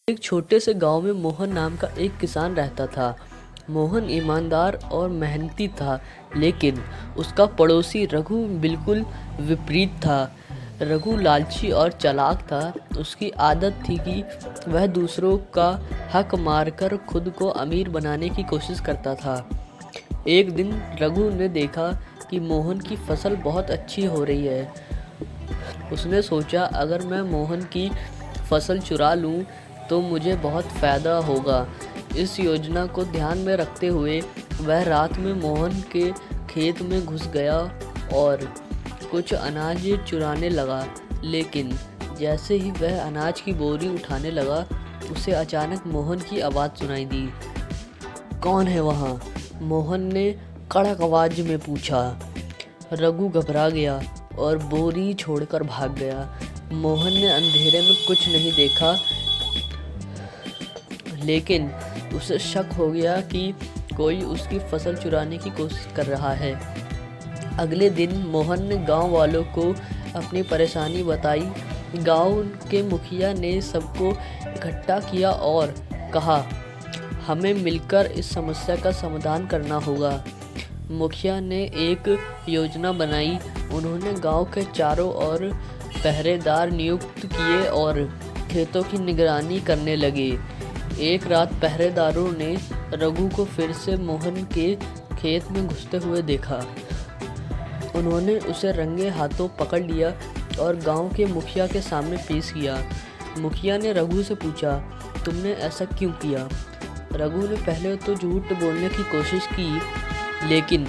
एक छोटे से गांव में मोहन नाम का एक किसान रहता था। मोहन ईमानदार और मेहनती था, लेकिन उसका पड़ोसी रघु बिल्कुल विपरीत था। रघु लालची और चालाक था। उसकी आदत थी कि वह दूसरों का हक मारकर खुद को अमीर बनाने की कोशिश करता था। एक दिन रघु ने देखा कि मोहन की फसल बहुत अच्छी हो रही है। उसने सोचा, अगर मैं मोहन की फसल चुरा लूं तो मुझे बहुत फ़ायदा होगा। इस योजना को ध्यान में रखते हुए वह रात में मोहन के खेत में घुस गया और कुछ अनाज चुराने लगा। लेकिन जैसे ही वह अनाज की बोरी उठाने लगा, उसे अचानक मोहन की आवाज़ सुनाई दी। कौन है वहाँ? मोहन ने कड़क आवाज़ में पूछा। रघु घबरा गया और बोरी छोड़कर भाग गया। मोहन ने अंधेरे में कुछ नहीं देखा, लेकिन उसे शक हो गया कि कोई उसकी फसल चुराने की कोशिश कर रहा है। अगले दिन मोहन ने गांव वालों को अपनी परेशानी बताई। गांव के मुखिया ने सबको इकट्ठा किया और कहा, हमें मिलकर इस समस्या का समाधान करना होगा। मुखिया ने एक योजना बनाई। उन्होंने गांव के चारों ओर पहरेदार नियुक्त किए और खेतों की निगरानी करने लगे। एक रात पहरेदारों ने रघु को फिर से मोहन के खेत में घुसते हुए देखा। उन्होंने उसे रंगे हाथों पकड़ लिया और गांव के मुखिया के सामने पेश किया। मुखिया ने रघु से पूछा, तुमने ऐसा क्यों किया? रघु ने पहले तो झूठ बोलने की कोशिश की, लेकिन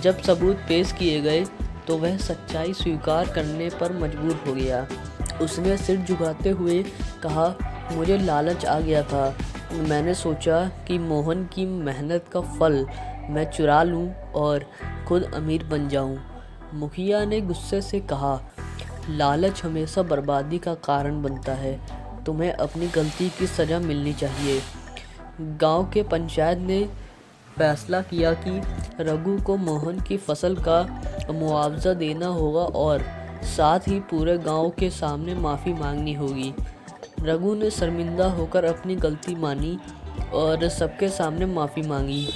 जब सबूत पेश किए गए तो वह सच्चाई स्वीकार करने पर मजबूर हो गया। उसने सिर झुकाते हुए कहा, मुझे लालच आ गया था। मैंने सोचा कि मोहन की मेहनत का फल मैं चुरा लूं और खुद अमीर बन जाऊं। मुखिया ने गुस्से से कहा, लालच हमेशा बर्बादी का कारण बनता है। तुम्हें अपनी गलती की सज़ा मिलनी चाहिए। गांव के पंचायत ने फैसला किया कि रघु को मोहन की फसल का मुआवजा देना होगा और साथ ही पूरे गांव के सामने माफ़ी मांगनी होगी। रघु ने शर्मिंदा होकर अपनी गलती मानी और सबके सामने माफ़ी मांगी।